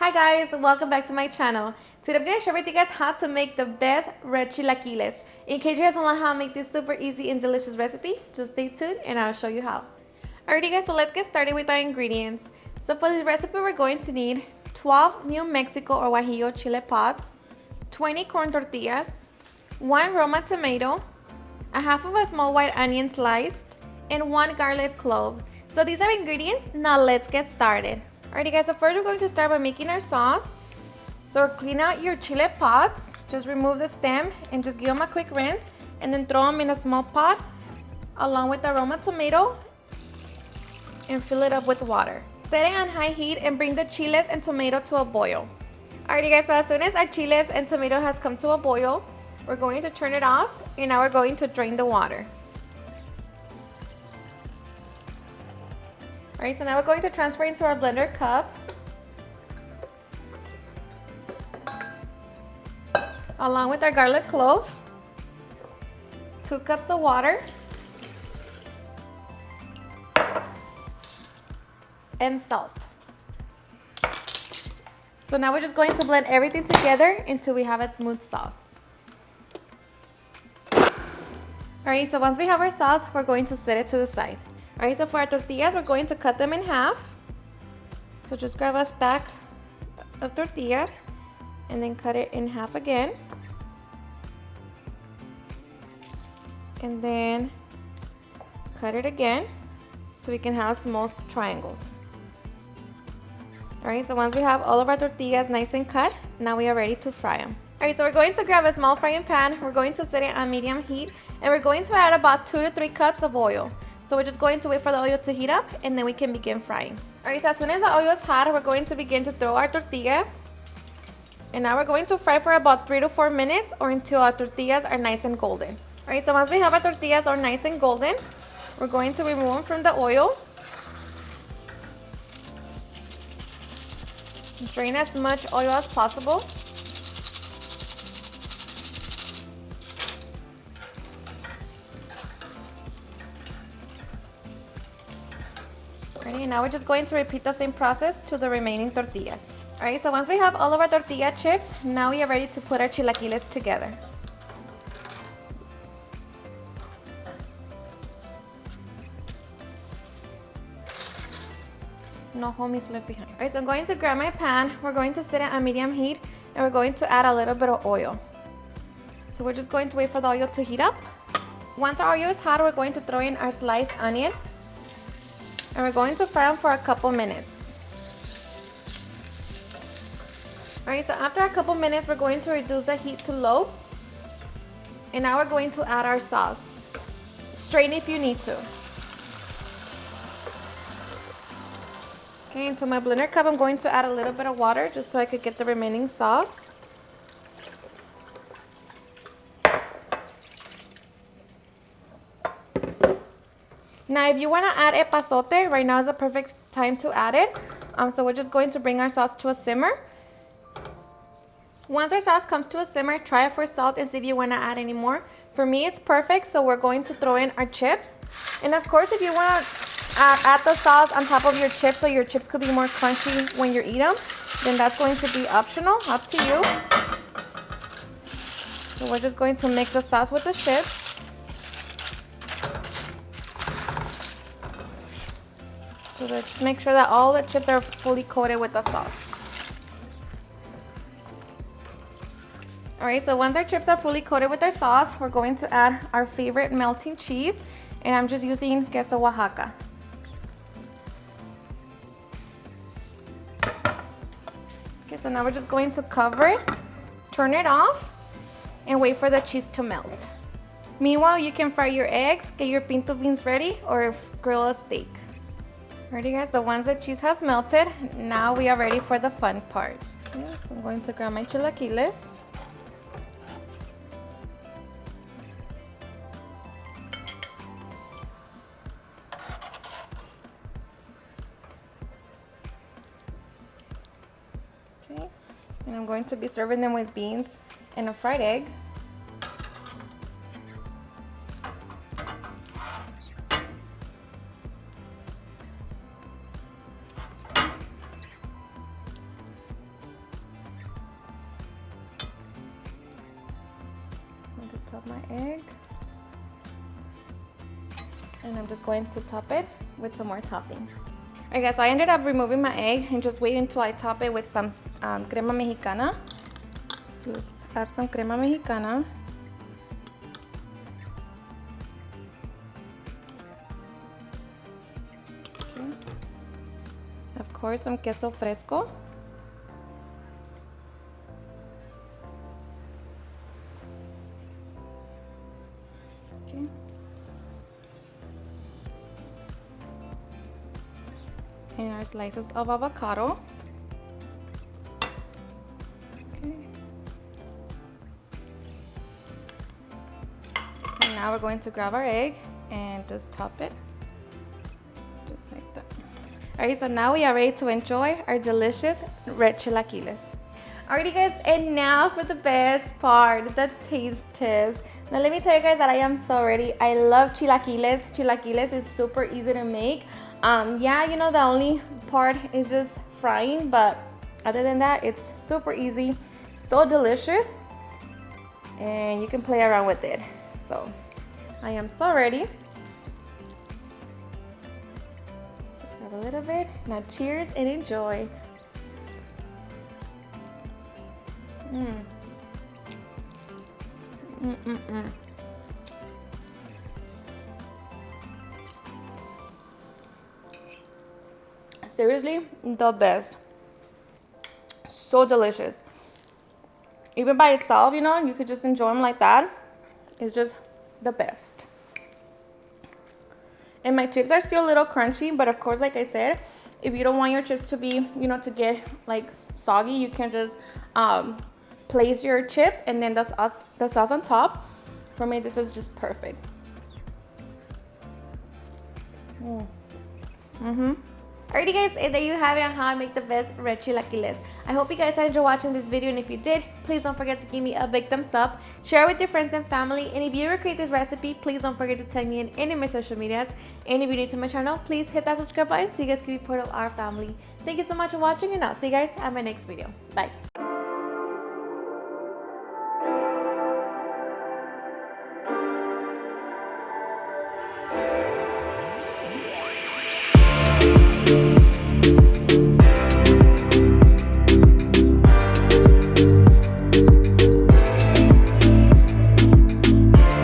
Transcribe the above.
Hi guys, welcome back to my channel. Today I'm going to share with you guys how to make the best red chilaquiles. In case you guys want to know how to make this super easy and delicious recipe, just stay tuned and I'll show you how. Alrighty guys, so let's get started with our ingredients. So for this recipe we're going to need 12 New Mexico or guajillo chile pods, 20 corn tortillas, 1 roma tomato, a half of a small white onion sliced, and 1 garlic clove. So these are ingredients. Now let's get started. Alrighty guys, so first we're going to start by making our sauce. So clean out your chile pods, just remove the stem and just give them a quick rinse and then throw them in a small pot along with the roma tomato and fill it up with water. Set it on high heat and bring the chiles and tomato to a boil. Alrighty guys, so as soon as our chiles and tomato has come to a boil, we're going to turn it off and now we're going to drain the water. Alright, so now we're going to transfer into our blender cup. Along with our garlic clove, 2 cups of water, and salt. So now we're just going to blend everything together until we have a smooth sauce. Alright, so once we have our sauce, we're going to set it to the side. Alright, so for our tortillas, we're going to cut them in half. So just grab a stack of tortillas and then cut it in half again. And then cut it again so we can have small triangles. Alright, so once we have all of our tortillas nice and cut, now we are ready to fry them. Alright, so we're going to grab a small frying pan. We're going to set it on medium heat and we're going to add about 2 to 3 cups of oil. So we're just going to wait for the oil to heat up and then we can begin frying. Alright, so as soon as the oil is hot, we're going to begin to throw our tortillas. And now we're going to fry for about 3 to 4 minutes or until our tortillas are nice and golden. Alright, so once we have our tortillas are nice and golden, we're going to remove them from the oil. Drain as much oil as possible. And now we're just going to repeat the same process to the remaining tortillas. Alright, so once we have all of our tortilla chips, now we are ready to put our chilaquiles together. No homies left behind. Alright, so I'm going to grab my pan. We're going to set it on medium heat and we're going to add a little bit of oil. So we're just going to wait for the oil to heat up. Once our oil is hot, we're going to throw in our sliced onion. And we're going to fry them for a couple minutes. Alright, so after a couple minutes, we're going to reduce the heat to low. And now we're going to add our sauce. Strain if you need to. Okay, into my blender cup, I'm going to add a little bit of water just so I could get the remaining sauce. Now, if you want to add epazote, right now is the perfect time to add it. So we're just going to bring our sauce to a simmer. Once our sauce comes to a simmer, try it for salt and see if you want to add any more. For me, it's perfect, so we're going to throw in our chips. And of course, if you want to add the sauce on top of your chips so your chips could be more crunchy when you eat them, then that's going to be optional, up to you. So we're just going to mix the sauce with the chips. So just make sure that all the chips are fully coated with the sauce. Alright, so once our chips are fully coated with our sauce, we're going to add our favorite melting cheese. And I'm just using queso Oaxaca. Okay, so now we're just going to cover it, turn it off, and wait for the cheese to melt. Meanwhile, you can fry your eggs, get your pinto beans ready, or grill a steak. Alrighty guys, so once the cheese has melted, now we are ready for the fun part. Okay, so I'm going to grab my chilaquiles. Okay, and I'm going to be serving them with beans and a fried egg. top my egg. And I'm just going to top it with some more toppings. Alright guys, so I ended up removing my egg and just waiting until I top it with some crema mexicana. So let's add some crema mexicana. Okay. Of course, some queso fresco. Okay. And our slices of avocado. Okay. And now we're going to grab our egg and just top it. Just like that. Alright, so now we are ready to enjoy our delicious red chilaquiles. Alrighty guys, and now for the best part, the taste test. Now let me tell you guys that I am so ready. I love chilaquiles. Chilaquiles is super easy to make. Yeah, you know, the only part is just frying, but other than that, it's super easy, so delicious, and you can play around with it. So I am so ready. Grab a little bit. Now cheers and enjoy. Seriously, the best. So delicious. Even by itself, you know, you could just enjoy them like that. It's just the best. And my chips are still a little crunchy, but of course, like I said, if you don't want your chips to be, you know, to get like soggy, you can just place your chips and then the sauce on top. For me, this is just perfect. Alrighty guys, and there you have it on how I make the best red chilaquiles. I hope you guys enjoyed watching this video, and if you did, please don't forget to give me a big thumbs up, share it with your friends and family, and if you ever create this recipe, please don't forget to tag me in any of my social medias. And if you're new to my channel, please hit that subscribe button so you guys can be part of our family. Thank you so much for watching, and I'll see you guys at my next video. Bye.